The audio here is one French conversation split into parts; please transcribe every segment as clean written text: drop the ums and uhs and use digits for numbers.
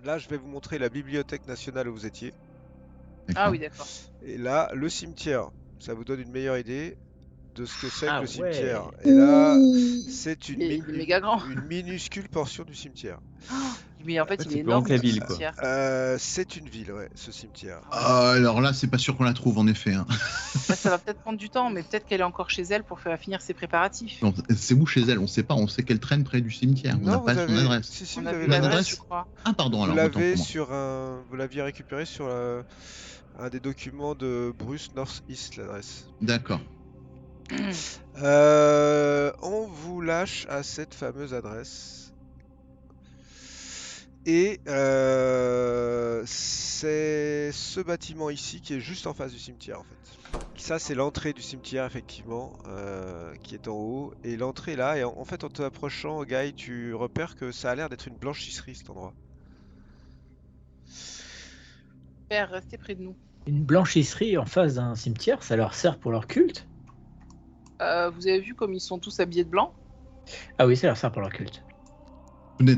Là, je vais vous montrer la bibliothèque nationale où vous étiez. Ah D'accord. oui, d'accord. Et là, le cimetière. Ça vous donne une meilleure idée de ce que c'est que Ah le ouais. cimetière. Et là, Ouh. c'est Il est méga grand. une minuscule portion du cimetière. Mais en fait, il est C'est plus grand énorme que la ce ville, quoi. cimetière. C'est une ville, ouais, ce cimetière. Ah ouais. Alors là, c'est pas sûr qu'on la trouve, en effet. Hein. Bah, ça va peut-être prendre du temps, mais peut-être qu'elle est encore chez elle pour faire finir ses préparatifs. Non, c'est où chez elle? On sait pas. On sait qu'elle traîne près du cimetière. On n'a Non, pas vous son avez. adresse. Si, On vous a avez vu Vous avez l'adresse, l'adresse? je crois. Ah, pardon, Vous alors autant l'avez pour moi. sur un. Vous l'aviez récupéré sur un des documents de Bruce Northeast, l'adresse. D'accord. On vous lâche à cette fameuse adresse. Et c'est ce bâtiment ici qui est juste en face du cimetière en fait. Ça c'est l'entrée du cimetière effectivement, qui est en haut. Et l'entrée là, et en fait en t'approchant Guy, tu repères que ça a l'air d'être une blanchisserie cet endroit. Père, restez près de nous. Une blanchisserie en face d'un cimetière, ça leur sert pour leur culte? Vous avez vu comme ils sont tous habillés de blanc? Ah oui, ça leur sert pour leur culte. Tout n'est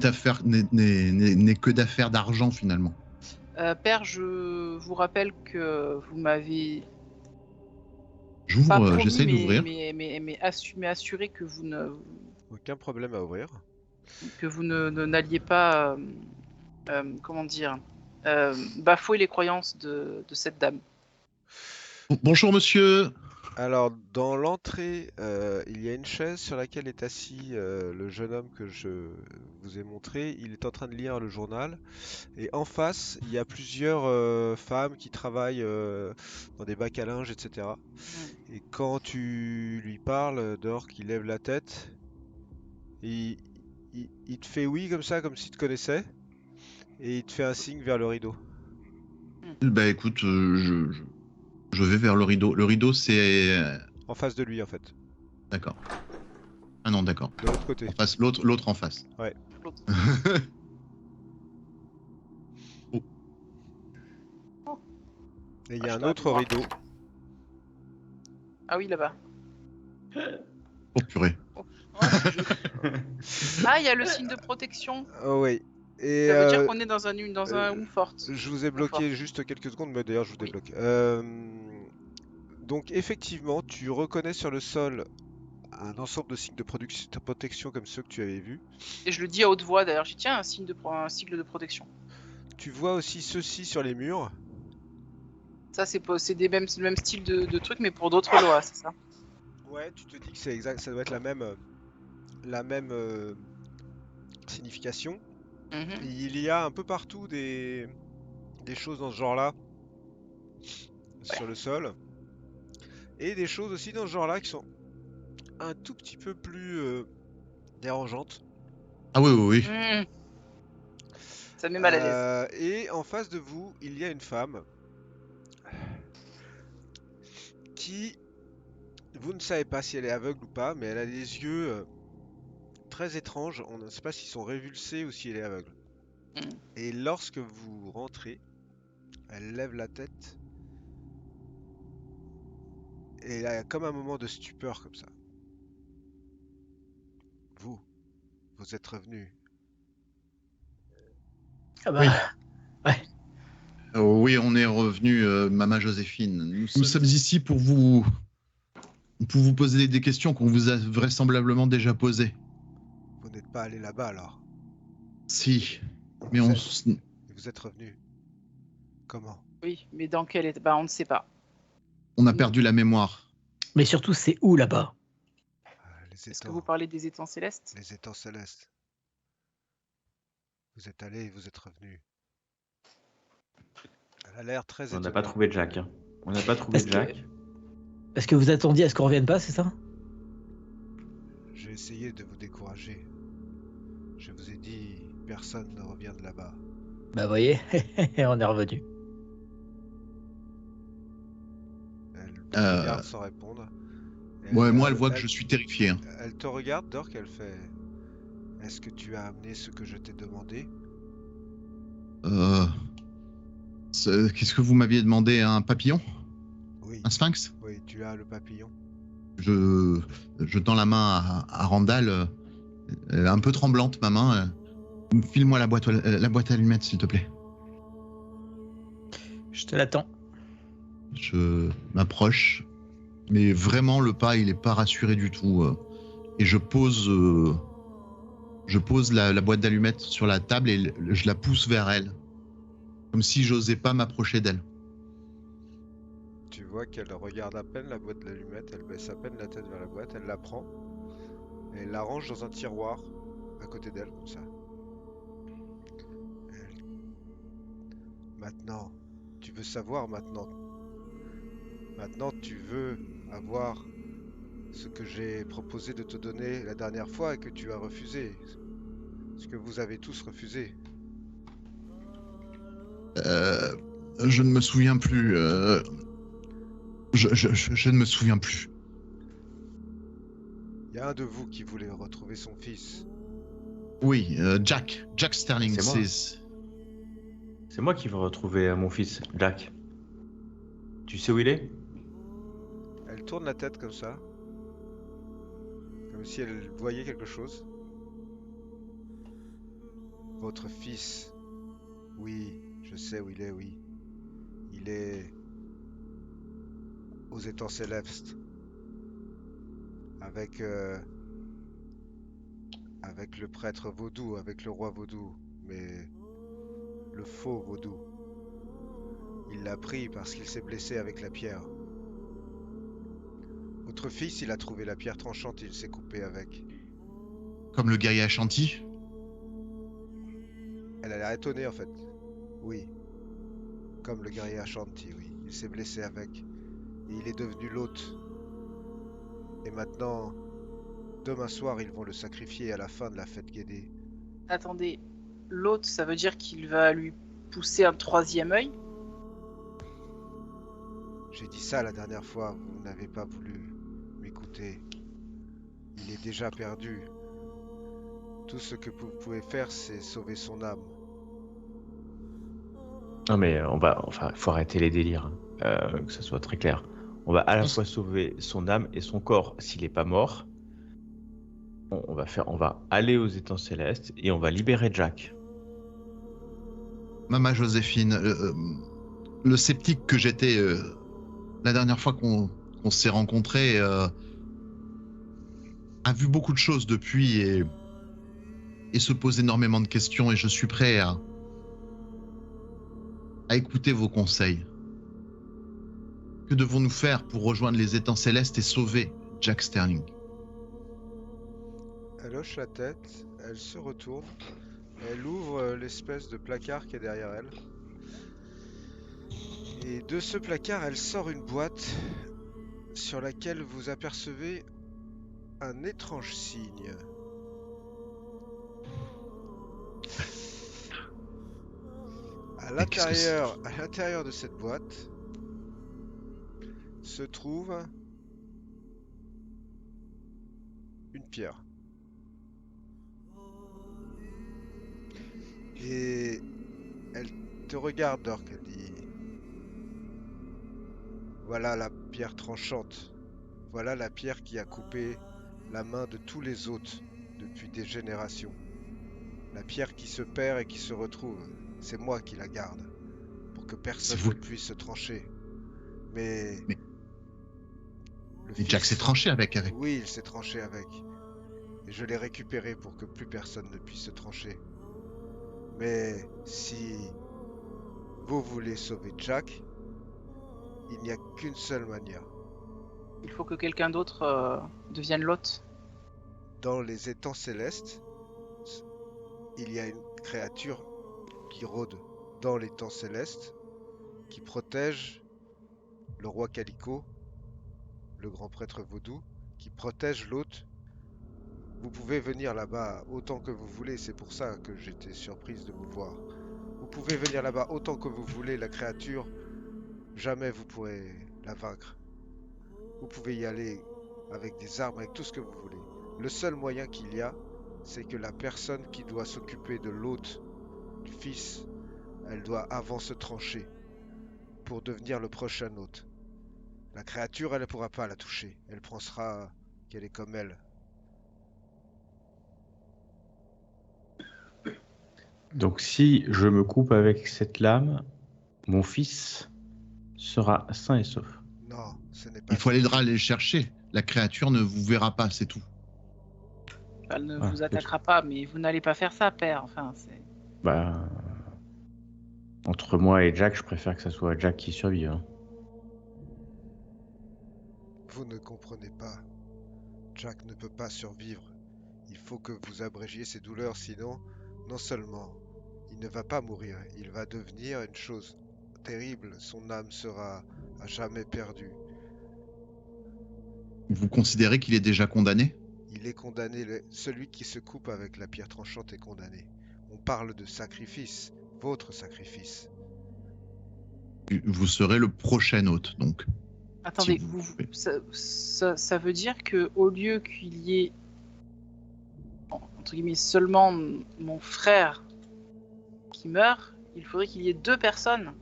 que d'affaires d'argent, finalement. Père, je vous rappelle que vous m'avez pas J'ouvre, promis, j'essaye d'ouvrir. mais assuré que vous Aucun problème à ouvrir. n'alliez pas, comment dire, bafouer les croyances de cette dame. Bonjour, monsieur. Alors, dans l'entrée, il y a une chaise sur laquelle est assis le jeune homme que je vous ai montré. Il est en train de lire le journal. Et en face, il y a plusieurs femmes qui travaillent dans des bacs à linge, etc. Et quand tu lui parles, dehors, qu'il lève la tête, il, il te fait oui comme ça, comme s'il te connaissait. Et il te fait un signe vers le rideau. Bah écoute, je vais vers le rideau. Le rideau, c'est... En face de lui, en fait. D'accord. Ah non, d'accord. De l'autre côté. En face, l'autre en face. L'autre. Et il y Ah, a je un dois autre voir. rideau. Ah oui, là-bas. Oh purée. Ah, il y a le signe de protection. Oh oui. Et Ça veut dire qu'on est dans un Woofort. je vous ai bloqué juste quelques secondes, mais d'ailleurs je vous Oui. débloque. Donc effectivement, tu reconnais sur le sol un ensemble de signes de protection comme ceux que tu avais vus. Et je le dis à haute voix d'ailleurs, j'ai tiens un sigle de protection. Tu vois aussi ceux-ci sur les murs. Ça, c'est le même style de truc, mais pour d'autres lois, c'est ça? Ouais, tu te dis que c'est exact, ça doit être la même signification. Mhm. Il y a un peu partout des choses dans ce genre-là sur le sol. Et des choses aussi dans ce genre-là qui sont un tout petit peu plus dérangeantes. Ah oui, oui, oui. Mmh. Ça me met mal à l'aise. Et en face de vous, il y a une femme qui, vous ne savez pas si elle est aveugle ou pas, mais elle a des yeux très étranges. On ne sait pas s'ils sont révulsés ou si elle est aveugle. Mm. Et lorsque vous rentrez, elle lève la tête et il y a comme un moment de stupeur comme ça. Vous êtes revenu. Ah bah, Oui, on est revenu, Maman Joséphine. Nous sommes ici pour vous poser des questions qu'on vous a vraisemblablement déjà posées. Vous n'êtes pas allé là-bas alors. Si, mais Vous êtes revenu. Comment? Oui, mais dans quel état? Bah, on ne sait pas. on a perdu la mémoire. mais surtout, c'est où là-bas? Les Est-ce que vous parlez des étangs célestes? Les étangs célestes. Vous êtes allé et vous êtes revenu. Elle a l'air très On n'a étonnée. pas trouvé Jack. Hein. On n'a pas trouvé Est-ce que- Jack. Est-ce que vous attendiez à ce qu'on revienne pas, c'est ça? J'ai essayé de vous décourager. Je vous ai dit, personne ne revient de là-bas. Bah voyez, on est revenu. Elle te regarde sans répondre. Ouais, moi, elle voit que je suis terrifié. Hein. Elle te regarde, Dork, elle fait... Est-ce que tu as amené ce que je t'ai demandé? Qu'est-ce que vous m'aviez demandé? Un papillon? Oui, Un sphinx? oui, tu as le papillon. Je tends la main à Randall, un peu tremblante, ma main. File-moi la boîte à allumettes, s'il te plaît. Je te l'attends. Je m'approche, mais vraiment le pas, il est pas rassuré du tout. Et je pose la boîte d'allumettes sur la table et je la pousse vers elle, comme si j'osais pas m'approcher d'elle. Tu vois qu'elle regarde à peine la boîte d'allumettes, elle baisse à peine la tête vers la boîte, elle la prend et elle la range dans un tiroir à côté d'elle, comme ça. Elle- Maintenant, tu veux savoir maintenant. Maintenant, tu veux avoir ce que j'ai proposé de te donner la dernière fois et que tu as refusé. Ce que vous avez tous refusé. Euh, je ne me souviens plus. Je ne me souviens plus. Il y a un de vous qui voulait retrouver son fils. Oui, Jack Sterling. C'est moi. C'est moi qui veux retrouver mon fils, Jack. Tu sais où il est? Elle tourne la tête comme ça. Comme si elle voyait quelque chose. Votre fils. Oui, je sais où il est, oui. Il est aux étangs célestes. Avec, avec le prêtre vaudou, avec le roi vaudou. Mais le faux vaudou. Il l'a pris parce qu'il s'est blessé avec la pierre. Votre fils, il a trouvé la pierre tranchante et il s'est coupé avec. Comme le guerrier Ashanti. Elle a l'air étonnée en fait. Oui, comme le guerrier Ashanti, oui. Il s'est blessé avec. Et il est devenu l'hôte. Et maintenant, demain soir, ils vont le sacrifier à la fin de la fête Guédé. Attendez, l'autre, ça veut dire qu'il va lui pousser un troisième œil? J'ai dit ça la dernière fois, vous n'avez pas voulu m'écouter. Il est déjà perdu. Tout ce que vous pouvez faire, c'est sauver son âme. Non mais faut arrêter les délires, hein. Que ça soit très clair. On va à la fois sauver son âme et son corps. S'il n'est pas mort, on va aller aux étangs célestes et on va libérer Jack. Maman Joséphine, le sceptique que j'étais la dernière fois qu'on s'est rencontrés a vu beaucoup de choses depuis et se pose énormément de questions et je suis prêt à écouter vos conseils. Que devons-nous faire pour rejoindre les étangs célestes et sauver Jack Sterling? Elle hoche la tête, elle se retourne, elle ouvre l'espèce de placard qui est derrière elle. Et de ce placard, elle sort une boîte sur laquelle vous apercevez un étrange signe. À Mais qu'est-ce que c'est? l'intérieur de cette boîte se trouve une pierre. Et elle te regarde, Dork, elle dit: voilà la pierre tranchante. Voilà la pierre qui a coupé la main de tous les hôtes depuis des générations. La pierre qui se perd et qui se retrouve. C'est moi qui la garde, pour que personne vous ne puisse se trancher. Mais Mais, le mais Jack fils, s'est tranché avec. oui, il s'est tranché avec. Et je l'ai récupéré pour que plus personne ne puisse se trancher. Mais si vous voulez sauver Jack, il n'y a qu'une seule manière. Il faut que quelqu'un d'autre devienne l'hôte. Dans les étangs célestes, il y a une créature qui rôde dans l'étang céleste, qui protège le roi Calico, le grand prêtre vaudou, qui protège l'hôte. Vous pouvez venir là-bas autant que vous voulez, c'est pour ça que j'étais surprise de vous voir. Vous pouvez venir là-bas autant que vous voulez, la créature, jamais vous pourrez la vaincre. Vous pouvez y aller avec des armes, avec tout ce que vous voulez. Le seul moyen qu'il y a, c'est que la personne qui doit s'occuper de l'hôte, du fils, elle doit avant se trancher pour devenir le prochain hôte. La créature, elle ne pourra pas la toucher. Elle pensera qu'elle est comme elle. Donc si je me coupe avec cette lame, mon fils sera sain et sauf. Non, ce n'est pas Il faudra aller le chercher. La créature ne vous verra pas, c'est tout. Elle ne Ah, vous attaquera pas, mais vous n'allez pas faire ça, père. Enfin, c'est... Bah, entre moi et Jack, je préfère que ça soit Jack qui survive. Hein. Vous ne comprenez pas. Jack ne peut pas survivre. Il faut que vous abrégiez ses douleurs, sinon, non seulement il ne va pas mourir, il va devenir une chose terrible. Son âme sera à jamais perdue. Vous considérez qu'il est déjà condamné? Il est condamné. Celui qui se coupe avec la pierre tranchante est condamné. On parle de sacrifice, votre sacrifice. Vous serez le prochain hôte, donc. Attendez, Si vous pouvez. ça veut dire que au lieu qu'il y ait entre guillemets seulement mon frère qui meurt, il faudrait qu'il y ait 2 personnes.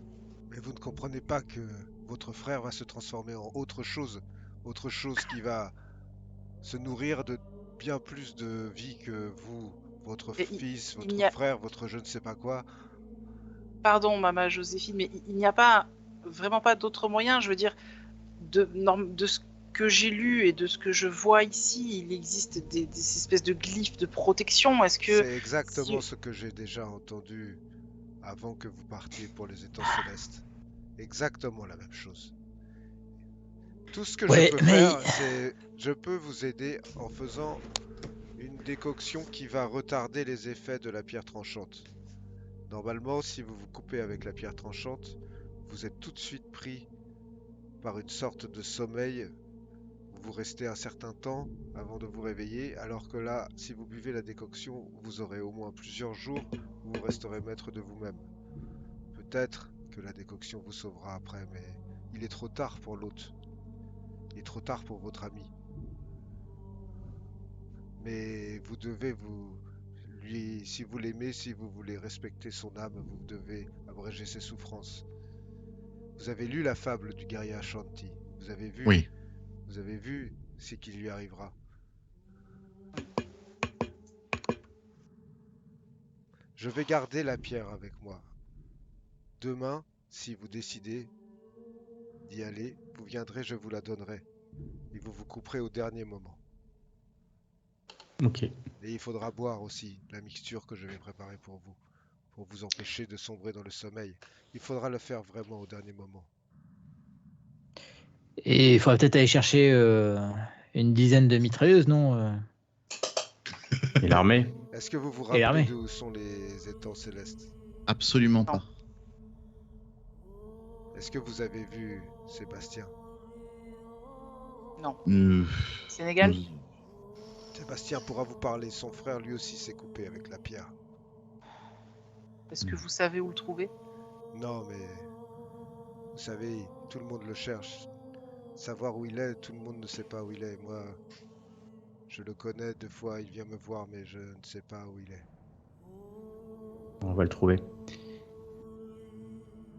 Mais vous ne comprenez pas que votre frère va se transformer en autre chose qui va se nourrir de bien plus de vie que vous, votre Et fils, il votre n'y a- frère, votre je ne sais pas quoi. Pardon, maman Joséphine, mais il n'y a pas vraiment pas d'autre moyen. Je veux dire, de ce que j'ai lu et de ce que je vois ici, il existe des espèces de glyphes de protection. Est-ce que C'est exactement ce que j'ai déjà entendu avant que vous partiez pour les étangs célestes. Exactement la même chose. Tout ce que Ouais, je peux mais- faire, c'est je peux vous aider en faisant une décoction qui va retarder les effets de la pierre tranchante. Normalement, si vous vous coupez avec la pierre tranchante, vous êtes tout de suite pris par une sorte de sommeil. Vous restez un certain temps avant de vous réveiller, alors que là, si vous buvez la décoction, vous aurez au moins plusieurs jours où vous resterez maître de vous-même. Peut-être que la décoction vous sauvera après, mais il est trop tard pour l'hôte. Il est trop tard pour votre ami. Mais vous devez lui, si vous l'aimez, si vous voulez respecter son âme, vous devez abréger ses souffrances. Vous avez lu la fable du guerrier Ashanti. Vous avez vu, Oui. vous avez vu ce qui lui arrivera. Je vais garder la pierre avec moi. Demain, si vous décidez d'y aller, vous viendrez, je vous la donnerai. Et vous vous couperez au dernier moment. Ok. Et il faudra boire aussi la mixture que je vais préparer pour vous empêcher de sombrer dans le sommeil. Il faudra le faire vraiment au dernier moment. Et il faudrait peut-être aller chercher une dizaine de mitrailleuses, non Et l'armée? Est-ce que vous vous Et rappelez l'armée. d'où sont les étangs célestes? Absolument pas. Est-ce que vous avez vu Sébastien? non, Euh, Sénégal. Sébastien pourra vous parler. Son frère lui aussi s'est coupé avec la pierre. Est-ce que vous savez où le trouver? Non, mais vous savez, tout le monde le cherche. Savoir où il est, tout le monde ne sait pas où il est. Moi, je le connais 2 fois, il vient me voir, mais je ne sais pas où il est. On va le trouver.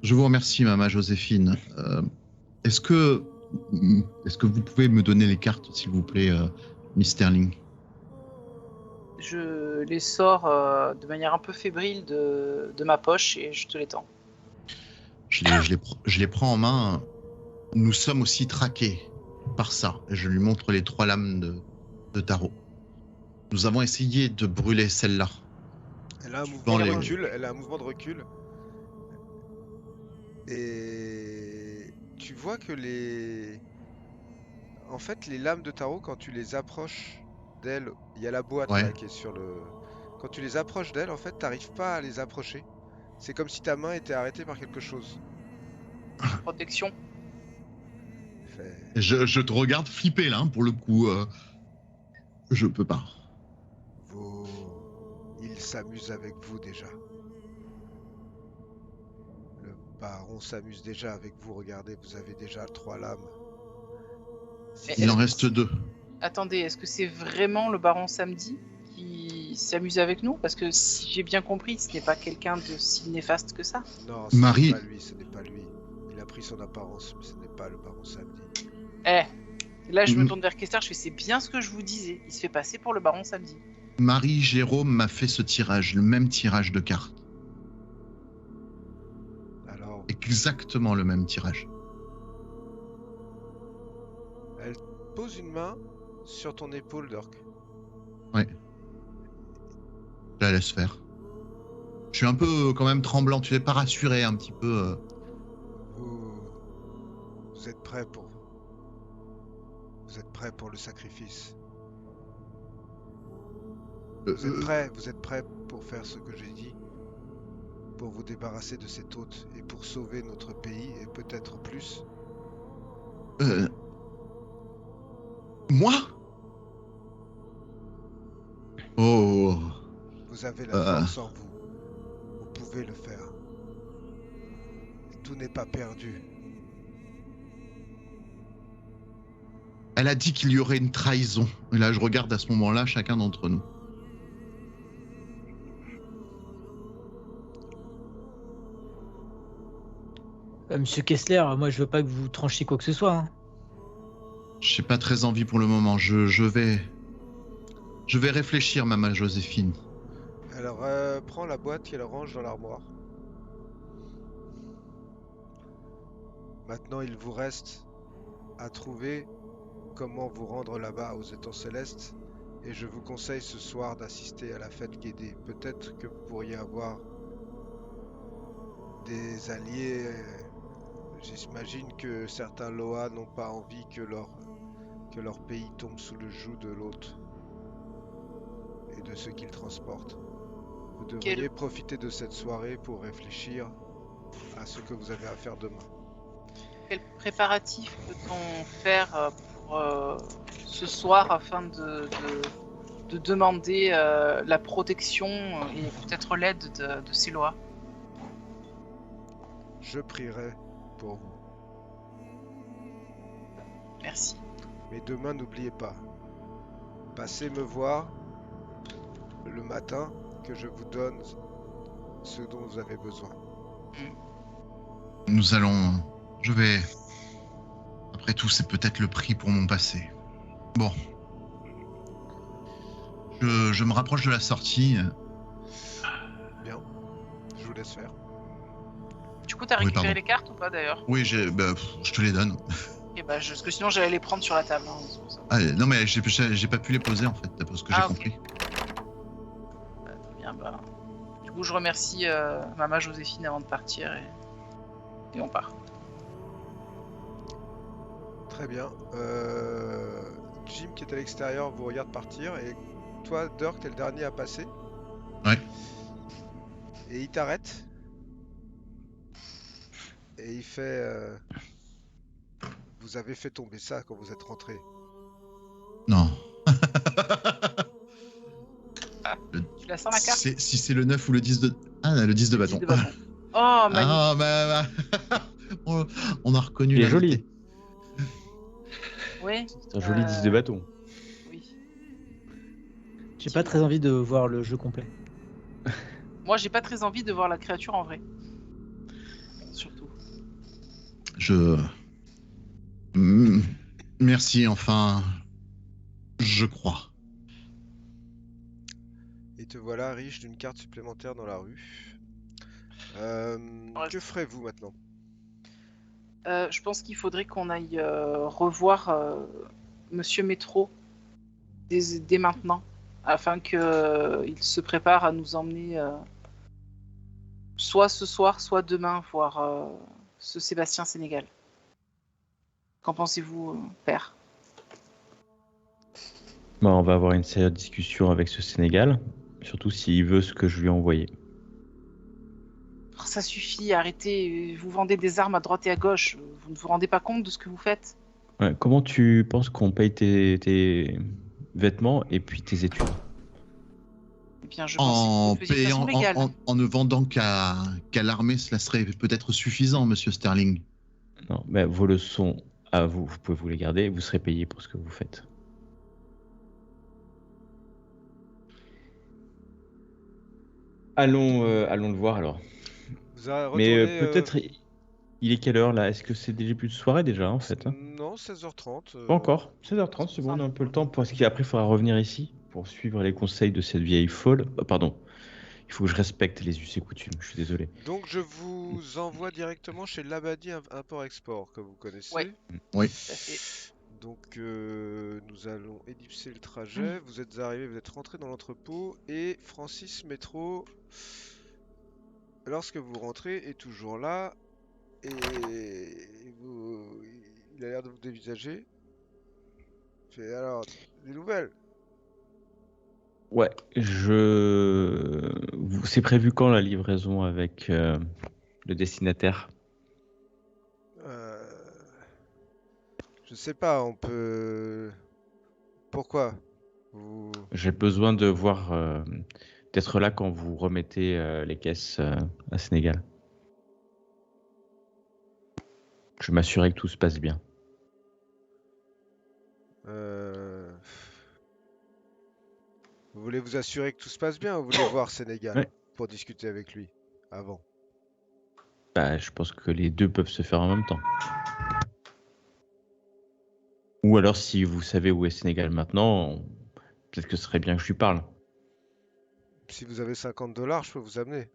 Je vous remercie, Maman Joséphine. Est-ce que vous pouvez me donner les cartes, s'il vous plaît, Miss Sterling? Je les sors de manière un peu fébrile de ma poche et je te les tends. Je les prends en main. Nous sommes aussi traqués par ça. Je lui montre les 3 lames de tarot. Nous avons essayé de brûler celle-là. Elle a un mouvement Dans de les- recul, elle a un mouvement de recul. Et tu vois que En fait, les lames de tarot, quand tu les approches d'elle, il y a la boîte Ouais. là qui est sur le... Quand tu les approches d'elle, en fait, t'arrives pas à les approcher. C'est comme si ta main était arrêtée par quelque chose. Protection. Fait, Je te regarde flipper là, hein, pour le coup. Je peux pas. Il s'amuse avec vous déjà. Le baron s'amuse déjà avec vous. Regardez, vous avez déjà 3 lames. Mais Il en reste 2. Attendez, est-ce que c'est vraiment le baron Samedi qui s'amuse avec nous? Parce que si j'ai bien compris, ce n'est pas quelqu'un de si néfaste que ça. Non, ce Marie. n'est pas lui, ce n'est pas lui. Il a pris son apparence, mais ce n'est pas le baron Samedi. Eh, là je me Mhm. tourne vers Kester, je fais c'est bien ce que je vous disais. Il se fait passer pour le baron Samedi. Marie Jérôme m'a fait ce tirage, le même tirage de cartes. Alors, Exactement le même tirage. elle pose une main sur ton épaule, Dirk. Ouais. Je la laisse faire. Je suis un peu quand même tremblant, tu n'es pas rassuré un petit peu. Vous êtes prêts pour... Vous êtes prêts pour le sacrifice. Vous êtes prêts pour faire ce que j'ai dit, pour vous débarrasser de cet hôte et pour sauver notre pays et peut-être plus. Moi? Oh. Vous avez la force en vous. Vous pouvez le faire. Et tout n'est pas perdu. Elle a dit qu'il y aurait une trahison. Et là, je regarde à ce moment-là chacun d'entre nous. Monsieur Kessler, moi je veux pas que vous tranchiez quoi que ce soit. Hein. J'ai pas très envie pour le moment. Je vais réfléchir, maman Joséphine. Alors, prends la boîte et la range dans l'armoire. Maintenant, il vous reste à trouver comment vous rendre là-bas aux étangs célestes. Et je vous conseille ce soir d'assister à la fête Guédé. Peut-être que vous pourriez avoir des alliés. J'imagine que certains Loa n'ont pas envie que leur pays tombe sous le joug de l'hôte et de ceux qu'il transporte. Vous devriez profiter de cette soirée pour réfléchir à ce que vous avez à faire demain. Quel préparatif peut-on faire pour ce soir afin de demander la protection et peut-être l'aide de ces lois? Je prierai pour vous. Merci. Mais demain, n'oubliez pas, passez me voir le matin que je vous donne ce dont vous avez besoin. Nous allons... Je vais... Après tout, c'est peut-être le prix pour mon passé. Bon. Je me rapproche de la sortie. Bien. Je vous laisse faire. Du coup, t'as récupéré les cartes ou pas d'ailleurs? Oui, je te les donne. Et parce que sinon j'allais les prendre sur la table. Hein, c'est pour ça. Ah, non, mais j'ai pas pu les poser en fait, d'après ce que j'ai compris. Bien, du coup, je remercie Maman Joséphine avant de partir et on part. Très bien. Jim qui est à l'extérieur vous regarde partir et toi, Dirk, t'es le dernier à passer. Ouais. Et il t'arrête. Et il fait... Vous avez fait tomber ça quand vous êtes rentré. Non. Tu la sens la carte? Si c'est le 9 ou le 10 de... Ah, le 10 de bâton. 10 de bâton. Oh, magnifique. On a reconnu Il est la joli. vérité. Oui. C'est un joli 10 de bâton. Oui. J'ai pas très envie de voir le jeu complet. Moi, j'ai pas très envie de voir la créature en vrai. Surtout. Merci, enfin... Je crois. Et te voilà riche d'une carte supplémentaire dans la rue. Que ferez-vous maintenant? Je pense qu'il faudrait qu'on aille revoir Monsieur Métro dès maintenant, afin qu'il se prépare à nous emmener soit ce soir, soit demain voir ce Sébastien Sénégal. Qu'en pensez-vous, père? On va avoir une sérieuse discussion avec ce Sénégal, surtout s'il veut ce que je lui ai envoyé. Oh, ça suffit, arrêtez, vous vendez des armes à droite et à gauche, vous ne vous rendez pas compte de ce que vous faites? Ouais, comment tu penses qu'on paye tes vêtements et puis tes études? Eh bien, je pense que vous le faisiez de façon légale. En ne vendant qu'à l'armée, cela serait peut-être suffisant, monsieur Sterling. Non, mais vos leçons à vous, vous pouvez vous les garder, vous serez payé pour ce que vous faites. Allons le voir alors. Mais peut-être, il est quelle heure là? Est-ce que c'est déjà plus de soirée déjà en fait hein? Non, 16h30. Pas encore, 16h30, c'est bon, on a un peu le temps parce qu'après il faudra revenir ici pour suivre les conseils de cette vieille folle. Pardon, Il faut que je respecte les us et coutumes, je suis désolé. Donc je vous envoie directement chez Labadie Import-Export, que vous connaissez. Ouais. Oui. Tout à fait. Donc nous allons ellipser le trajet. Vous êtes arrivé, vous êtes rentré dans l'entrepôt et Francis Métro, lorsque vous rentrez, est toujours là et il a l'air de vous dévisager. Fait alors des nouvelles. Ouais, c'est prévu quand la livraison avec le destinataire? Euh, je sais pas, on peut. Pourquoi? Vous... J'ai besoin de voir, d'être là quand vous remettez les caisses à Sénégal. Je vais m'assurer que tout se passe bien. euh, Vous voulez vous assurer que tout se passe bien ou vous voulez voir Sénégal Ouais. pour discuter avec lui avant? Bah, je pense que les deux peuvent se faire en même temps. Ou alors, si vous savez où est Sénégal maintenant, peut-être que ce serait bien que je lui parle. Si vous avez 50 $, je peux vous amener.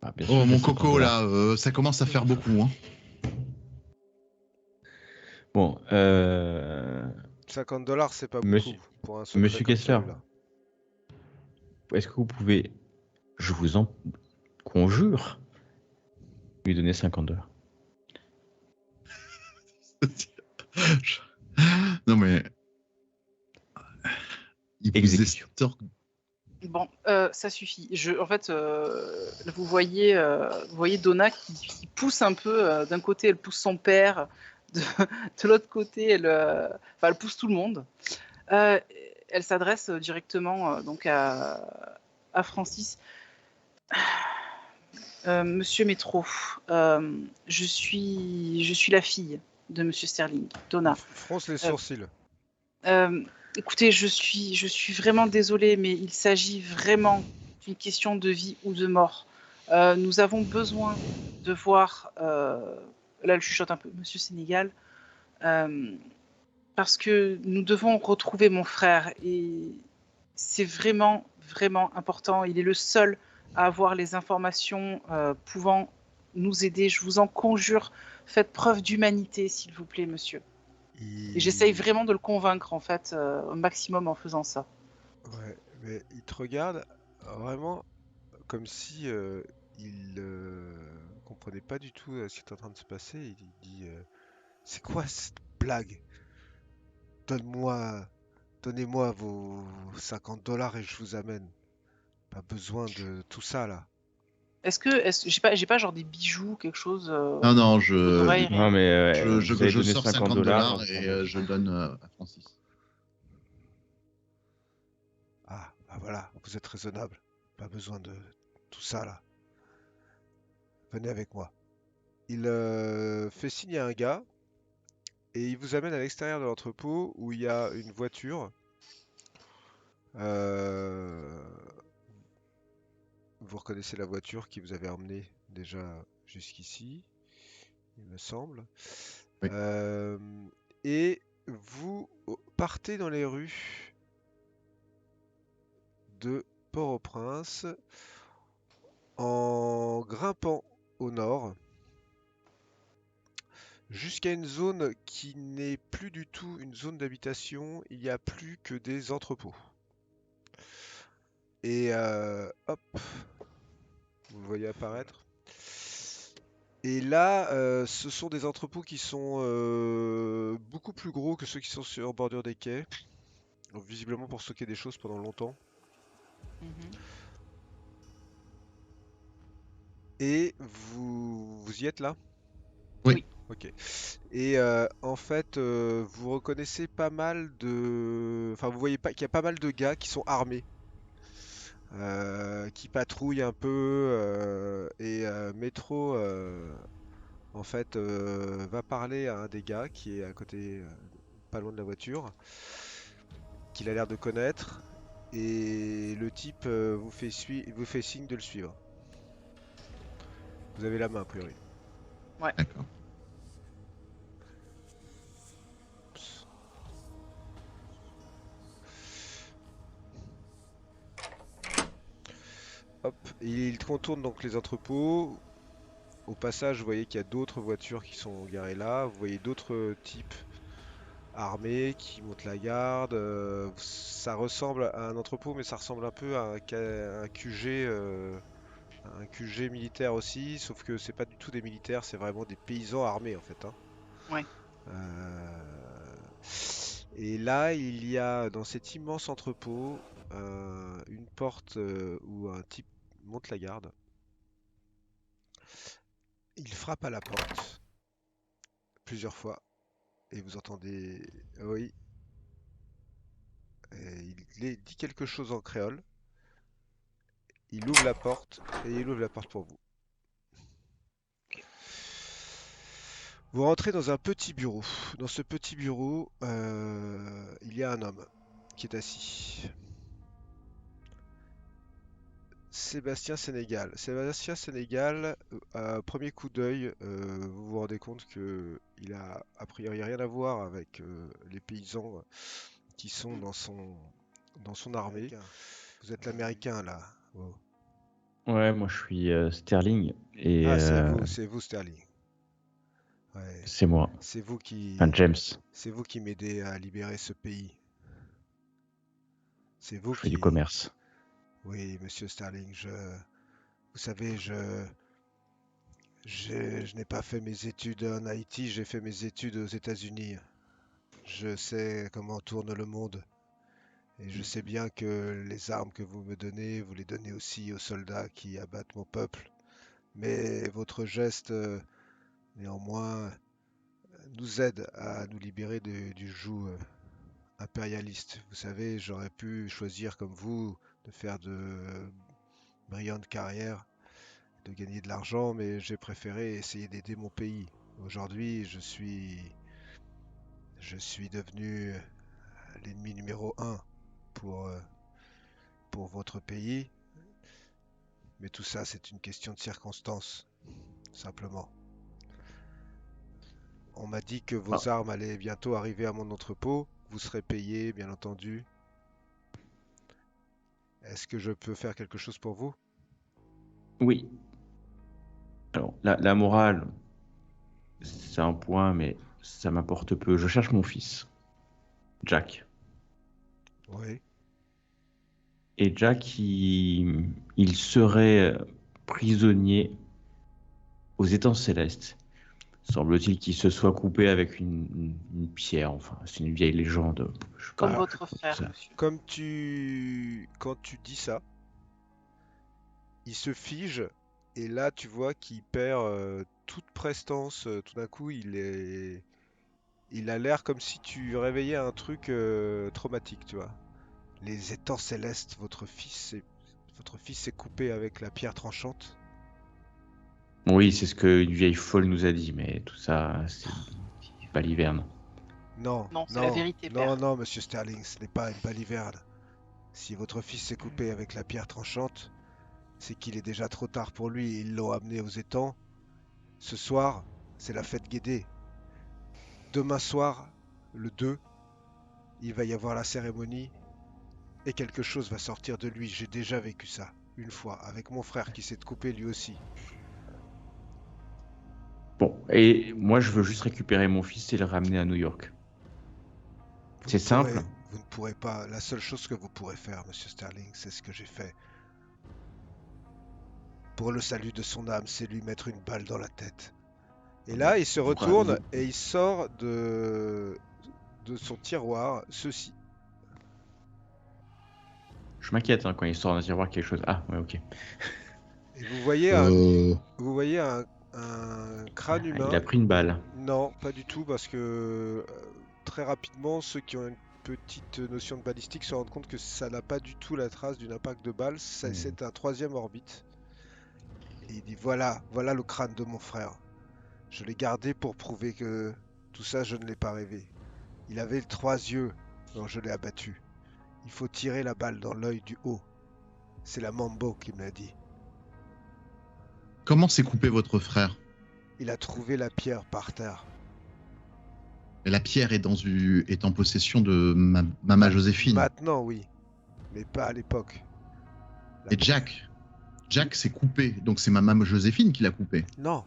Ah, bien sûr, Oh, j'ai mon 50 coco, $. là, ça commence à faire beaucoup. Hein. Bon, 50 $, c'est pas Monsieur, beaucoup pour un secret Monsieur comme Kessler, celui-là. est-ce que vous pouvez, je vous en conjure, lui donner 50 $? Non, mais. Il vous Exécution. estorque. Bon, ça suffit. En fait, vous voyez Donna qui pousse un peu. D'un côté, elle pousse son père. De l'autre côté, elle pousse tout le monde. Elle s'adresse directement donc à Francis. Monsieur Métro, je suis la fille de Monsieur Sterling, Donna. Fronce les sourcils. Écoutez, je suis vraiment désolée, mais il s'agit vraiment d'une question de vie ou de mort. Nous avons besoin de voir, là elle chuchote un peu, Monsieur Sénégal, parce que nous devons retrouver mon frère et c'est vraiment, vraiment important. Il est le seul à avoir les informations pouvant nous aider. Je vous en conjure, faites preuve d'humanité, s'il vous plaît, monsieur. Et j'essaye vraiment de le convaincre, en fait, au maximum en faisant ça. Ouais, mais il te regarde vraiment comme si il comprenait pas du tout ce qui est en train de se passer. Il dit c'est quoi cette blague? Donnez-moi vos 50 $ et je vous amène. Pas besoin de tout ça là. J'ai pas genre des bijoux, quelque chose, Non, non, aux oreilles, Non, rien. mais vous allez je donner sors 50 50 $. $ et je donne à Francis. Ah, bah voilà, vous êtes raisonnable. Pas besoin de tout ça là. Venez avec moi. Il fait signe à un gars et il vous amène à l'extérieur de l'entrepôt où il y a une voiture. Euh, Vous reconnaissez la voiture qui vous avait emmené déjà jusqu'ici, il me semble. Oui. Et vous partez dans les rues de Port-au-Prince en grimpant au nord jusqu'à une zone qui n'est plus du tout une zone d'habitation, il n'y a plus que des entrepôts. Et hop, vous le voyez apparaître. Et là, ce sont des entrepôts qui sont beaucoup plus gros que ceux qui sont sur bordure des quais. Donc, visiblement pour stocker des choses pendant longtemps. Et vous y êtes là? Oui. Ok. Et en fait, vous reconnaissez pas mal de... Enfin, vous voyez pas qu'il y a pas mal de gars qui sont armés. Qui patrouillent un peu. Métro, en fait, va parler à un des gars qui est à côté, pas loin de la voiture, qu'il a l'air de connaître. Et le type vous fait signe de le suivre. Vous avez la main, a priori. D'accord. Hop, il contourne donc les entrepôts. Au passage, vous voyez qu'il y a d'autres voitures qui sont garées là. Vous voyez d'autres types armés qui montent la garde. Ça ressemble à un entrepôt, mais ça ressemble un peu à un QG, un QG militaire aussi. Sauf que c'est pas du tout des militaires, c'est vraiment des paysans armés en fait, hein. Ouais. Et là, il y a dans cet immense entrepôt une porte où un type monte la garde. Il frappe à la porte plusieurs fois et vous entendez oui. Et il dit quelque chose en créole. Il ouvre la porte et il ouvre la porte pour vous. Vous rentrez dans un petit bureau. Dans ce petit bureau, il y a un homme qui est assis. Sébastien Sénégal. Sébastien Sénégal, à premier coup d'œil, vous vous rendez compte que il a priori rien à voir avec les paysans qui sont dans son armée. Vous êtes l'Américain là. Oh. Ouais, moi je suis Sterling et Ah, c'est vous Sterling. Ouais, c'est moi. c'est vous qui, Enfin, James. c'est vous qui m'aidez à libérer ce pays. C'est vous Je fais du qui, commerce. oui, Monsieur Sterling, vous savez, je n'ai pas fait mes études en Haïti, j'ai fait mes études aux États-Unis. Je sais comment tourne le monde. Et je sais bien que les armes que vous me donnez, vous les donnez aussi aux soldats qui abattent mon peuple. Mais votre geste, néanmoins, nous aide à nous libérer du joug impérialiste. Vous savez, j'aurais pu choisir comme vous de faire de brillantes carrières, de gagner de l'argent, mais j'ai préféré essayer d'aider mon pays. Aujourd'hui, je suis devenu l'ennemi numéro un pour, euh, pour votre pays. Mais tout ça, c'est une question de circonstance, simplement. On m'a dit que Ah, vos armes allaient bientôt arriver à mon entrepôt. Vous serez payé, bien entendu. Est-ce que je peux faire quelque chose pour vous? oui. Alors, la morale, c'est un point, mais ça m'importe peu. Je cherche mon fils, Jack. Oui. Et Jack, il serait prisonnier aux étangs célestes. Semble-t-il qu'il se soit coupé avec une pierre. Enfin, c'est une vieille légende. Je sais Comme pas, votre frère, ça. monsieur. Quand tu dis ça, il se fige et là tu vois qu'il perd toute prestance. Tout d'un coup, il a l'air comme si tu réveillais un truc traumatique, tu vois. Les étangs célestes, votre fils s'est coupé avec la pierre tranchante. Oui, c'est ce qu'une vieille folle nous a dit, mais tout ça, c'est baliverne. Non, Non, c'est la vérité, non, père. non, monsieur Sterling, ce n'est pas une baliverne. Si votre fils s'est coupé avec la pierre tranchante, c'est qu'il est déjà trop tard pour lui. Ils l'ont amené aux étangs. Ce soir, c'est la fête Guédé. Demain soir, le 2, il va y avoir la cérémonie et quelque chose va sortir de lui. J'ai déjà vécu ça, une fois, avec mon frère qui s'est coupé lui aussi. Bon, et moi, je veux juste récupérer mon fils et le ramener à New York. C'est simple. Vous ne pourrez pas. La seule chose que vous pourrez faire, monsieur Sterling, c'est ce que j'ai fait. Pour le salut de son âme, c'est lui mettre une balle dans la tête. Et là, il se retourne et il sort de son tiroir ceci. Je m'inquiète hein, quand il sort d'un tiroir quelque chose. Ah, ouais, ok. Et vous voyez un crâne humain. Il a pris une balle. Non, pas du tout, parce que très rapidement, ceux qui ont une petite notion de balistique se rendent compte que ça n'a pas du tout la trace d'une impact de balle. C'est un troisième orbite. Et il dit voilà le crâne de mon frère. Je l'ai gardé pour prouver que tout ça, je ne l'ai pas rêvé. Il avait 3 yeux, donc je l'ai abattu. Il faut tirer la balle dans l'œil du haut. C'est la Mambo qui me l'a dit. Comment s'est coupé votre frère? Il a trouvé la pierre par terre. Et la pierre est en possession de Mama Joséphine. Maintenant, oui, mais pas à l'époque. Et Jack, Jack s'est coupé, donc c'est Maman Joséphine qui l'a coupé. Non,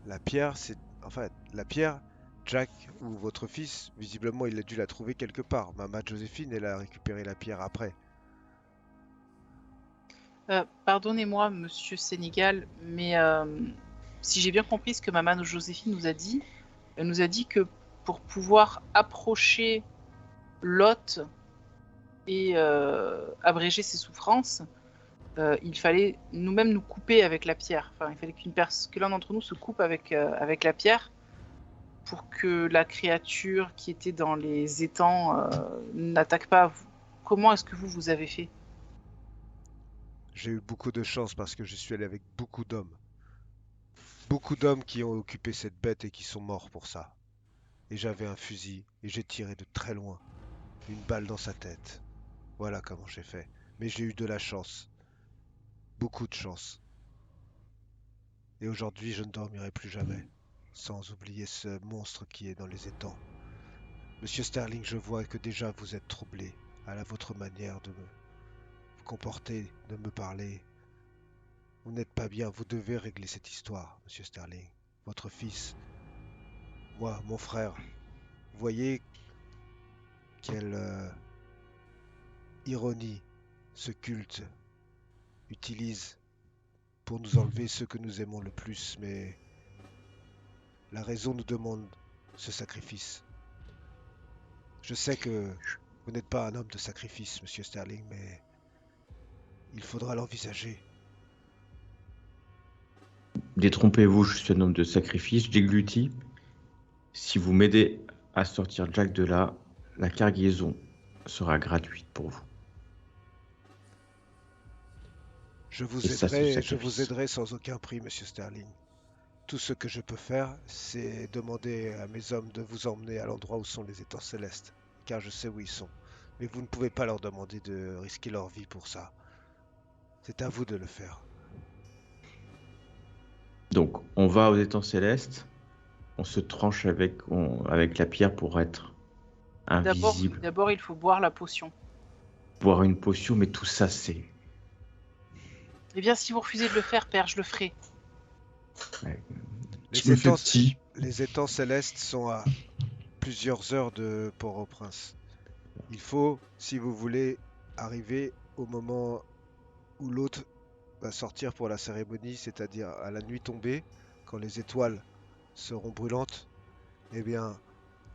la pierre, c'est... Enfin, la pierre, Jack ou votre fils, visiblement, il a dû la trouver quelque part. Maman Joséphine, elle a récupéré la pierre après. Pardonnez-moi, monsieur Sénégal, mais si j'ai bien compris ce que maman Joséphine nous a dit, elle nous a dit que pour pouvoir approcher l'hôte et abréger ses souffrances, il fallait nous-mêmes nous couper avec la pierre. Enfin, il fallait que l'un d'entre nous se coupe avec la pierre pour que la créature qui était dans les étangs n'attaque pas. Comment est-ce que vous avez fait? J'ai eu beaucoup de chance parce que je suis allé avec beaucoup d'hommes. Beaucoup d'hommes qui ont occupé cette bête et qui sont morts pour ça. Et j'avais un fusil et j'ai tiré de très loin. Une balle dans sa tête. Voilà comment j'ai fait. Mais j'ai eu de la chance. Beaucoup de chance. Et aujourd'hui, je ne dormirai plus jamais. Sans oublier ce monstre qui est dans les étangs. Monsieur Sterling, je vois que déjà vous êtes troublé à votre manière de me comporter, de me parler. Vous n'êtes pas bien, vous devez régler cette histoire, monsieur Sterling. Votre fils, moi, mon frère. Vous voyez quelle ironie ce culte utilise pour nous enlever ceux que nous aimons le plus, mais la raison nous demande ce sacrifice. Je sais que vous n'êtes pas un homme de sacrifice, monsieur Sterling, mais il faudra l'envisager. Détrompez-vous, je suis un homme de sacrifice, déglutis. Si vous m'aidez à sortir Jack de là, la cargaison sera gratuite pour vous. Je vous Et ça, c'est le aiderai sacrifice. sans aucun prix, monsieur Sterling. Tout ce que je peux faire, c'est demander à mes hommes de vous emmener à l'endroit où sont les étangs célestes, car je sais où ils sont. Mais vous ne pouvez pas leur demander de risquer leur vie pour ça. C'est à vous de le faire. Donc, on va aux étangs célestes, on se tranche avec la pierre pour être invisible, D'abord, il faut boire la potion. boire une potion, mais tout ça, c'est... Eh bien, si vous refusez de le faire, père, je le ferai. Je me fais petit. Les étangs célestes sont à plusieurs heures de Port-au-Prince. Il faut, si vous voulez, arriver au moment où l'hôte va sortir pour la cérémonie, c'est-à-dire à la nuit tombée, quand les étoiles seront brûlantes. Eh bien,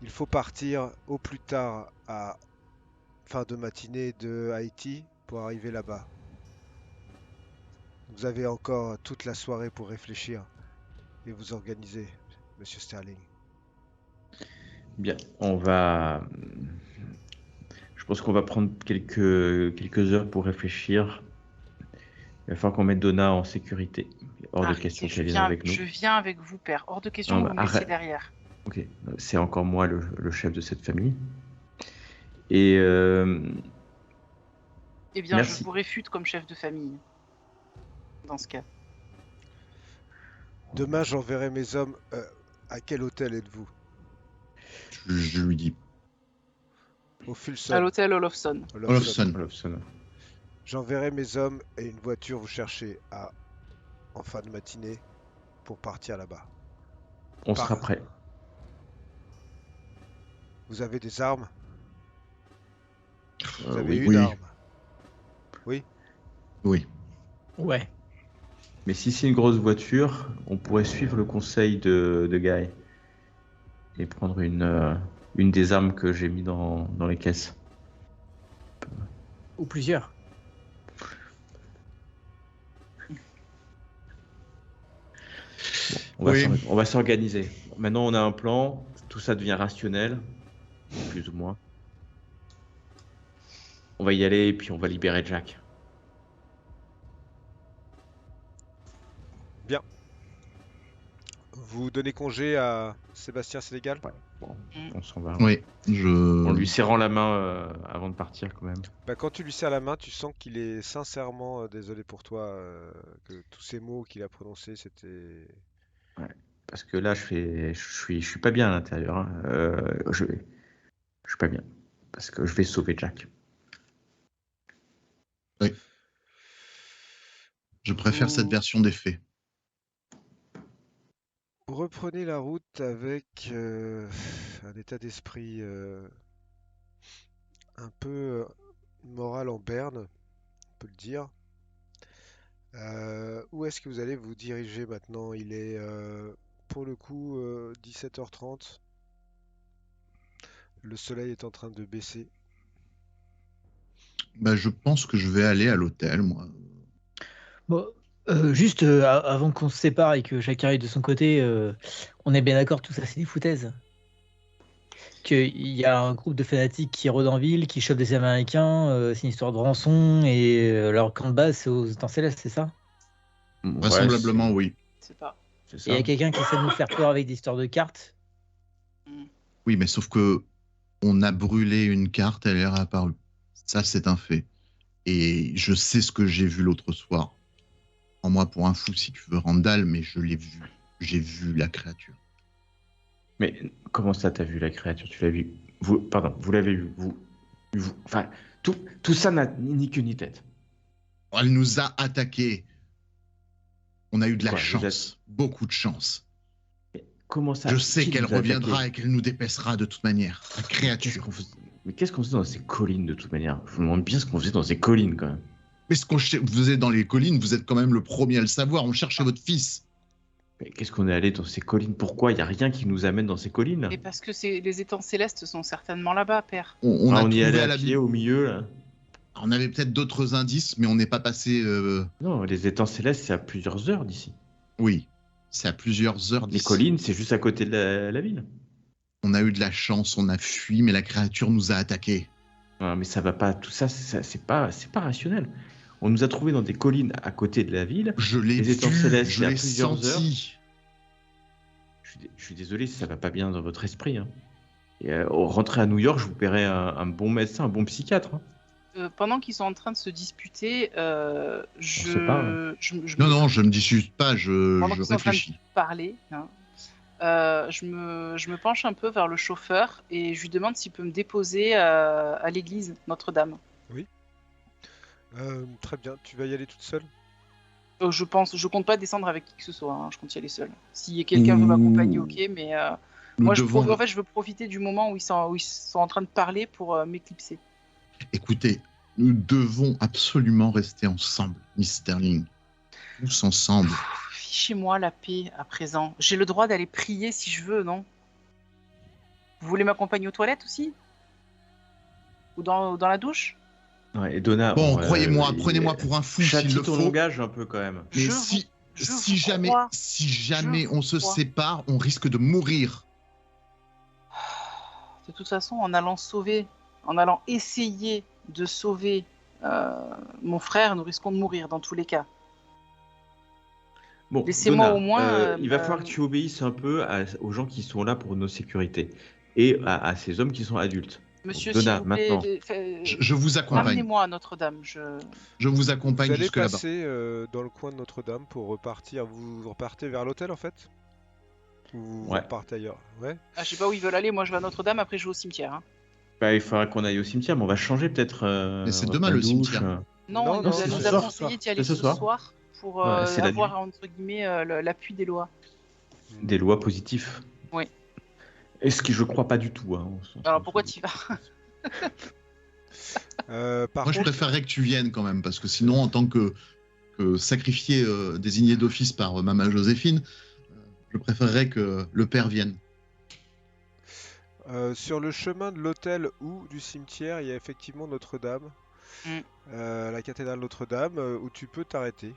il faut partir au plus tard à fin de matinée de Haïti pour arriver là-bas. Vous avez encore toute la soirée pour réfléchir et vous organiser, monsieur Sterling. Bien, je pense qu'on va prendre quelques heures pour réfléchir. Il va falloir qu'on mette Donna en sécurité. Hors de question qu'elle vienne avec nous. Je viens avec vous, père. Hors de question Non, que vous me laissiez arrête. derrière. Ok, c'est encore moi le chef de cette famille. Et Eh bien, merci. je vous réfute comme chef de famille. Dans ce cas. Demain, j'enverrai mes hommes. À quel hôtel êtes-vous? Je lui dis. Au À Fulson. l'hôtel Olofsson. Olofsson. Olofsson. J'enverrai mes hommes et une voiture vous chercher en fin de matinée pour partir là-bas. On sera prêt. Vous avez des armes? Vous avez oui. une Oui. arme? Oui. Oui. Ouais. Mais si c'est une grosse voiture, on pourrait suivre le conseil de Guy et prendre une des armes que j'ai mis dans les caisses. Ou plusieurs. Bon, Oui. on va s'organiser. Maintenant, on a un plan. Tout ça devient rationnel, plus ou moins. On va y aller et puis on va libérer Jack. Vous donnez congé à Sébastien Sénégal? Ouais, bon, on s'en va. Oui. En lui serrant la main avant de partir quand même. Bah, quand tu lui serres la main, tu sens qu'il est sincèrement désolé pour toi, que tous ces mots qu'il a prononcés, c'était... Parce que là, je suis pas bien à l'intérieur. Hein. Je suis pas bien. Parce que je vais sauver Jack. Je préfère cette version des faits. Vous reprenez la route avec un état d'esprit un peu moral en berne, on peut le dire. Où est-ce que vous allez vous diriger maintenant? Il est pour le coup 17h30. Le soleil est en train de baisser. Bah, je pense que je vais aller à l'hôtel, moi. Bon, juste avant qu'on se sépare et que chacun aille de son côté, on est bien d'accord, tout ça c'est des foutaises. Qu'il y a un groupe de fanatiques qui rôdent en ville, qui chopent des Américains, c'est une histoire de rançon et leur camp de base c'est aux Étangs Célestes, c'est ça? Vraisemblablement, oui. C'est pas. C'est Et ça. il y a quelqu'un qui essaie de nous faire peur avec des histoires de cartes. Oui, mais sauf que on a brûlé une carte, elle est réapparue. Ça, c'est un fait. Et je sais ce que j'ai vu l'autre soir. Prends-moi pour un fou si tu veux, Randall, mais je l'ai vu. J'ai vu la créature. Mais comment ça, t'as vu la créature? Tu l'as vu? Vous l'avez vu? Enfin, tout ça n'a ni queue ni tête. Elle nous a attaqués. On a eu de la Quoi, vous chance. Beaucoup de chance. Comment ça? Je sais Qui qu'elle vous a reviendra attaqué? et qu'elle nous dépaissera de toute manière. La Qu'est-ce créature. qu'on faisait... Mais qu'est-ce qu'on faisait dans ces collines de toute manière? Je me demande bien ce qu'on faisait dans ces collines quand même. Mais ce qu'on faisait dans les collines, vous êtes quand même le premier à le savoir. On cherchait votre fils. Mais qu'est-ce qu'on est allé dans ces collines? Pourquoi? Il n'y a rien qui nous amène dans ces collines. Et parce que les étangs célestes sont certainement là-bas, père. On a On y trouvé allait à à la pied au milieu là. On avait peut-être d'autres indices, mais on n'est pas passé. Non, les étangs célestes, c'est à plusieurs heures d'ici. Oui, c'est à plusieurs heures Les d'ici. collines, c'est juste à côté de la ville. On a eu de la chance, on a fui, mais la créature nous a attaqués. Ah, mais ça va pas, tout ça, c'est pas rationnel. On nous a trouvés dans des collines à côté de la ville. Je l'ai Les étangs vu, célestes, je il y a l'ai plusieurs senti. Je suis désolé si ça va pas bien dans votre esprit. Hein. Et, au rentrer à New York, je vous paierai un bon médecin, un bon psychiatre. Hein. Pendant qu'ils sont en train de se disputer, se parle. Non, je me dispute pas, Pendant je qu'ils sont en train de réfléchis. parler, hein, je me penche un peu vers le chauffeur et je lui demande s'il peut me déposer à l'église Notre-Dame. Très bien, tu vas y aller toute seule? Je compte pas descendre avec qui que ce soit, hein, je compte y aller seul. Si quelqu'un veut m'accompagner, ok, mais Nous moi devons... en fait, je veux profiter du moment où ils sont en train de parler pour m'éclipser. Écoutez, nous devons absolument rester ensemble, Miss Sterling. Tous ensemble. Fichez-moi la paix à présent. J'ai le droit d'aller prier si je veux, non? Vous voulez m'accompagner aux toilettes aussi? Ou dans la douche? Ouais, et Donna, Bon, croyez-moi, prenez-moi pour un fou s'il châtie le ton faut. langage un peu quand même. Mais Je si vous jamais, crois. si jamais Je on vous se crois. sépare, on risque de mourir. De toute façon, en allant essayer de sauver mon frère, nous risquons de mourir dans tous les cas. Bon, Laissez-moi Donna, au moins, il va falloir que tu obéisses un peu aux gens qui sont là pour nos sécurités et à ces hommes qui sont adultes. Monsieur, Donna, s'il vous plaît, maintenant. Je vous accompagne. Ramenez-moi à Notre-Dame. Je vous accompagne Vous allez jusque là-bas. passer dans le coin de Notre-Dame pour repartir. Vous repartez vers l'hôtel en fait? Ou vous Ouais. repartez ailleurs? Ouais. Ah, je sais pas où ils veulent aller. Moi, je vais à Notre-Dame. Après, je vais au cimetière. Hein. Bah, il faudra qu'on aille au cimetière, mais on va changer peut-être. Mais c'est on va demain, prendre le une douche, cimetière. Non, Non, il non, nous c'est nous ce a soir. conseillé d'y aller C'est ce ce soir pour Ouais, c'est la avoir entre guillemets l'appui des lois. des lois positives. Oui. Est-ce que je crois pas du tout. Hein, Alors pourquoi tu y vas? Par Moi, je contre, préférerais que tu viennes quand même, parce que sinon, en tant que sacrifié désigné d'office par Maman Joséphine, je préférerais que le père vienne. sur le chemin de l'hôtel ou du cimetière, il y a effectivement Notre-Dame, Mm. la cathédrale Notre-Dame, où tu peux t'arrêter.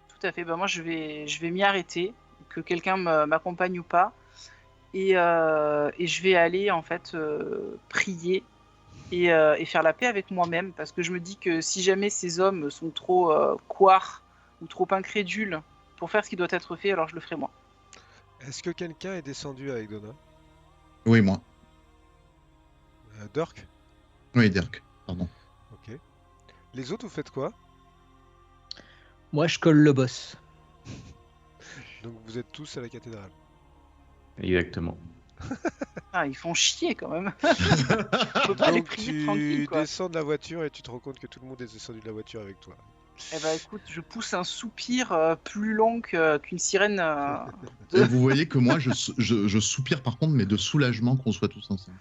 Tout à fait. Bah, moi, je vais m'y arrêter, que quelqu'un m'accompagne ou pas, et je vais aller en fait prier et faire la paix avec moi-même, parce que je me dis que si jamais ces hommes sont trop couards ou trop incrédules pour faire ce qui doit être fait, alors je le ferai moi. Est-ce que quelqu'un est descendu avec Donna? Oui, moi. Dirk? Oui, Dirk. Pardon. Ok. Les autres, vous faites quoi? Moi, je colle le boss. Donc vous êtes tous à la cathédrale. Exactement. Ah, ils font chier quand même. On peut pas les Donc prier tu tranquille, quoi. descends de la voiture et tu te rends compte que tout le monde est descendu de la voiture avec toi. Eh ben écoute, je pousse un soupir plus long qu'une sirène. Et vous voyez que moi, je soupire par contre, mais de soulagement qu'on soit tous ensemble.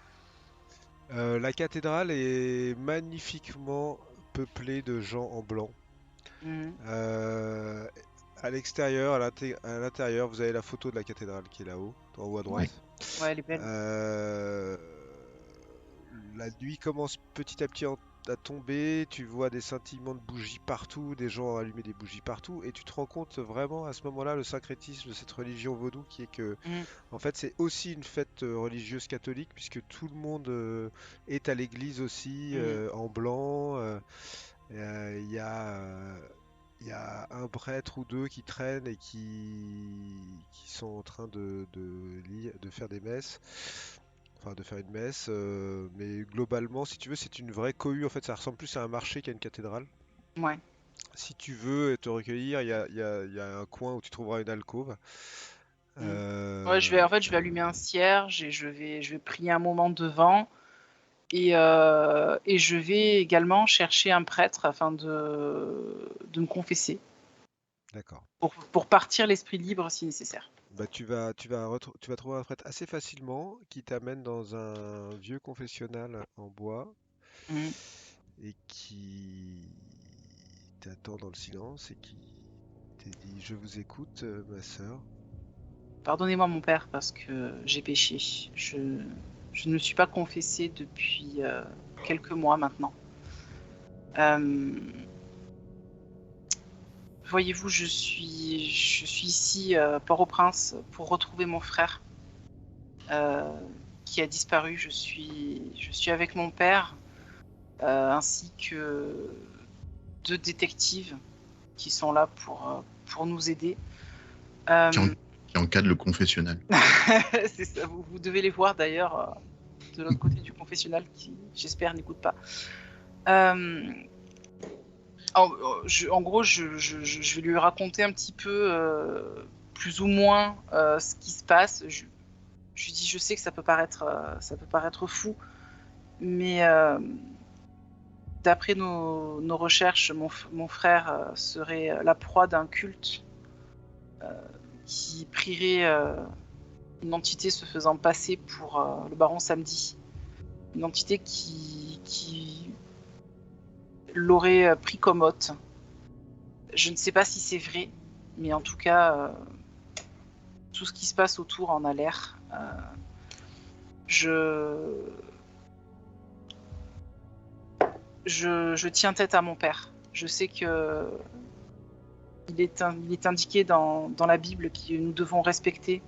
La cathédrale est magnifiquement peuplée de gens en blanc. Mhm. À l'extérieur, à l'intérieur, vous avez la photo de la cathédrale qui est là-haut, en haut à droite. Ouais, elle est belle. La nuit commence petit à petit à tomber, tu vois des scintillements de bougies partout, des gens ont allumé des bougies partout, et tu te rends compte vraiment à ce moment-là le syncrétisme de cette religion vaudou qui est que, Mhm. en fait, c'est aussi une fête religieuse catholique puisque tout le monde est à l'église aussi en blanc. Il y a un prêtre ou deux qui traînent et qui sont en train de faire des messes, enfin de faire une messe, mais globalement, si tu veux, c'est une vraie cohue. En fait, ça ressemble plus à un marché qu'à une cathédrale. Ouais. Si tu veux te recueillir, il y a un coin où tu trouveras une alcôve. Mhm. Ouais, je vais allumer un cierge et je vais prier un moment devant. Et je vais également chercher un prêtre afin de me confesser, D'accord. pour partir l'esprit libre si nécessaire. Bah, tu vas trouver un prêtre assez facilement qui t'amène dans un vieux confessionnal en bois Mhm. et qui t'attend dans le silence et qui te dit: Je vous écoute, ma sœur. Pardonnez-moi mon père parce que j'ai péché. Je ne me suis pas confessé depuis quelques mois maintenant. Voyez-vous, je suis ici Port-au-Prince pour retrouver mon frère euh, qui a disparu. Je suis avec mon père ainsi que 2 détectives qui sont là pour nous aider. Qui encadre le confessionnal. C'est ça, vous devez les voir d'ailleurs de l'autre côté du confessionnal qui, j'espère, n'écoute pas. En gros, je vais lui raconter un petit peu, plus ou moins, ce qui se passe. Je lui dis, je sais que ça peut paraître fou, mais d'après nos recherches, mon frère serait la proie d'un culte qui prierait une entité se faisant passer pour le baron Samedi. Une entité qui l'aurait pris comme hôte. Je ne sais pas si c'est vrai, mais en tout cas, tout ce qui se passe autour en a l'air. Je tiens tête à mon père. Je sais que il est indiqué dans la Bible que nous devons respecter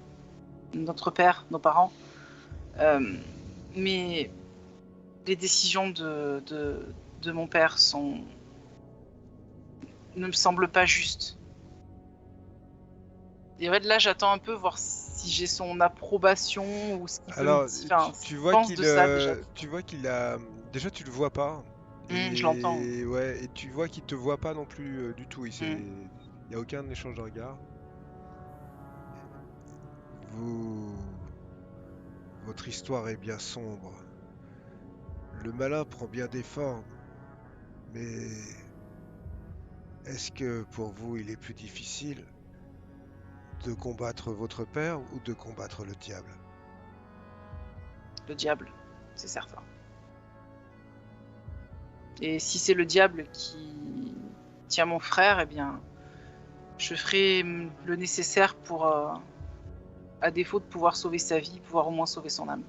notre père, nos parents. Mais les décisions de mon père ne me semblent pas justes. Et ouais, là, j'attends un peu voir si j'ai son approbation ou ce qu'il peut Alors, me dire. Enfin, tu je vois pense de ça déjà. tu vois qu'il a, déjà tu le vois pas, Je l'entends. et ouais, et tu vois qu'il te voit pas non plus du tout. Il y a aucun échange de regard. Vous, votre histoire est bien sombre. Le malin prend bien des formes, mais est-ce que pour vous il est plus difficile de combattre votre père ou de combattre le diable? Le diable, c'est certain. Et si c'est le diable qui tient mon frère, eh bien, je ferai le nécessaire pour, à défaut de pouvoir sauver sa vie, pouvoir au moins sauver son âme.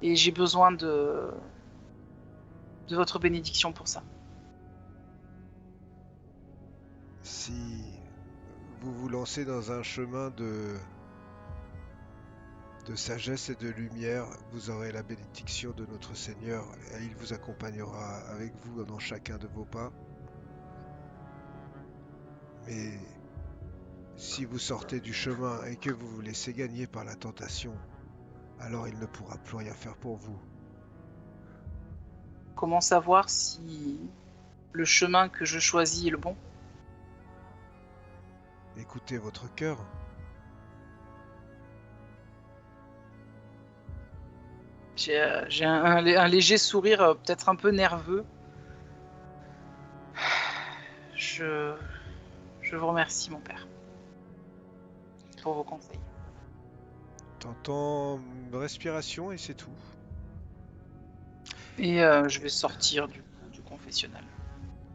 Et j'ai besoin de votre bénédiction pour ça. Si vous vous lancez dans un chemin de sagesse et de lumière, vous aurez la bénédiction de notre Seigneur et il vous accompagnera avec vous dans chacun de vos pas. Mais si vous sortez du chemin et que vous vous laissez gagner par la tentation, alors il ne pourra plus rien faire pour vous. Comment savoir si le chemin que je choisis est le bon? Écoutez votre cœur. J'ai un léger sourire, peut-être un peu nerveux. Je vous remercie, mon père, pour vos conseils. T'entends une respiration et c'est tout. Et je vais sortir du confessionnal.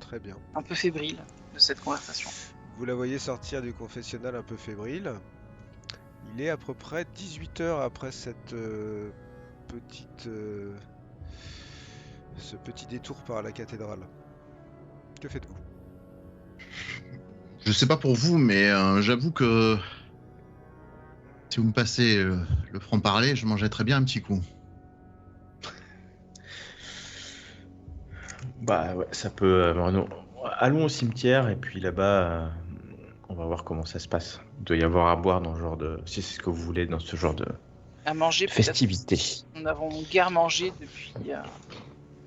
Très bien. Un peu fébrile de cette conversation. Vous la voyez sortir du confessionnal un peu fébrile. Il est à peu près 18 heures après cette ce petit détour par la cathédrale. Que faites-vous? Je sais pas pour vous, mais j'avoue que si vous me passez le franc-parler, je mangeais très bien un petit coup. Bah ouais, ça peut. Allons au cimetière et puis là-bas, on va voir comment ça se passe. Il doit y avoir à boire dans ce genre de. Si c'est ce que vous voulez dans ce genre de À manger, peut-être. festivité. Nous n'avons guère mangé depuis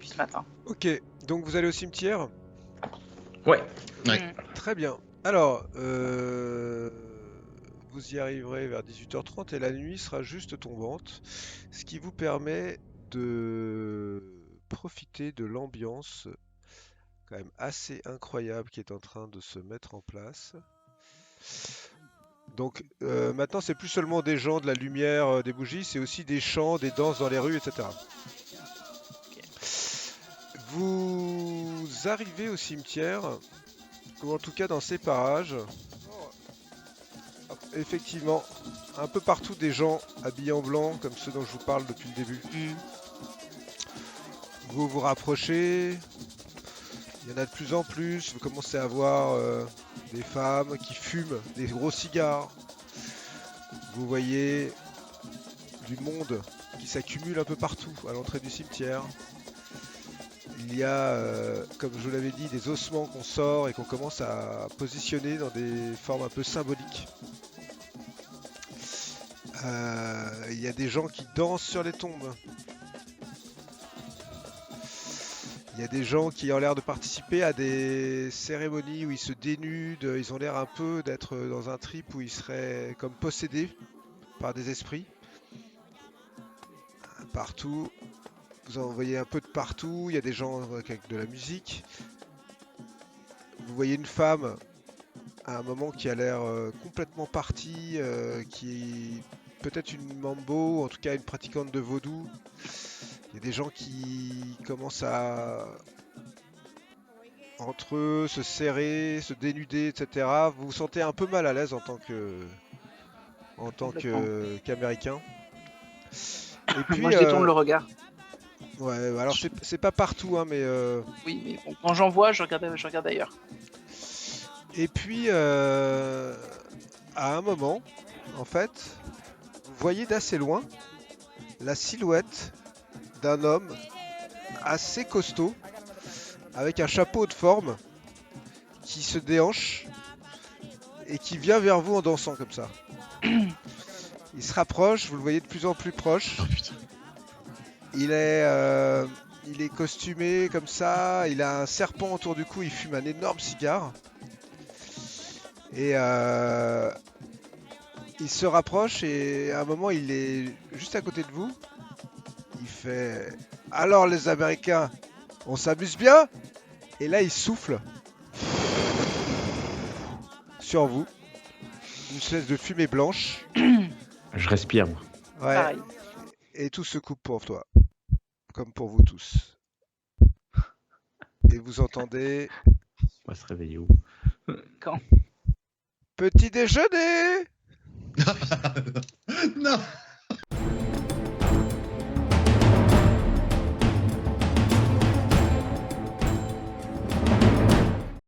ce matin. Ok, donc vous allez au cimetière? Ouais. Ouais. Très bien. Alors, vous y arriverez vers 18h30 et la nuit sera juste tombante, ce qui vous permet de profiter de l'ambiance quand même assez incroyable qui est en train de se mettre en place. Donc maintenant, c'est plus seulement des gens, de la lumière, des bougies, c'est aussi des chants, des danses dans les rues, etc. Vous arrivez au cimetière, ou en tout cas dans ces parages. Effectivement, un peu partout des gens habillés en blanc, comme ceux dont je vous parle depuis le début. Vous vous rapprochez, il y en a de plus en plus, vous commencez à voir des femmes qui fument des gros cigares. Vous voyez du monde qui s'accumule un peu partout à l'entrée du cimetière. Il y a, comme je vous l'avais dit, des ossements qu'on sort et qu'on commence à positionner dans des formes un peu symboliques. Il y a des gens qui dansent sur les tombes. Il y a des gens qui ont l'air de participer à des cérémonies où ils se dénudent. Ils ont l'air un peu d'être dans un trip où ils seraient comme possédés par des esprits. Partout. Vous en voyez un peu de partout. Il y a des gens avec de la musique. Vous voyez une femme à un moment qui a l'air complètement partie, qui est peut-être une mambo, en tout cas une pratiquante de vaudou. Il y a des gens qui commencent à entre eux se serrer, se dénuder, etc. Vous vous sentez un peu mal à l'aise en tant qu'Américain. Et puis, Moi, je détourne le regard. Ouais, alors c'est pas partout, hein, mais. Oui, mais bon, quand j'en vois, je regarde ailleurs. Et puis, à un moment, en fait, vous voyez d'assez loin la silhouette d'un homme assez costaud, avec un chapeau de forme, qui se déhanche et qui vient vers vous en dansant comme ça. Il se rapproche, vous le voyez de plus en plus proche. Oh putain. Il est costumé comme ça, il a un serpent autour du cou, il fume un énorme cigare. Et il se rapproche et à un moment il est juste à côté de vous. Il fait « Alors les Américains, on s'amuse bien ?» Et là il souffle sur vous. Une espèce de fumée blanche. Je respire, moi. Ouais. Pareil. Et tout se coupe pour toi. Comme pour vous tous. Et vous entendez On va se réveiller où? Quand « Petit déjeuner !» Non.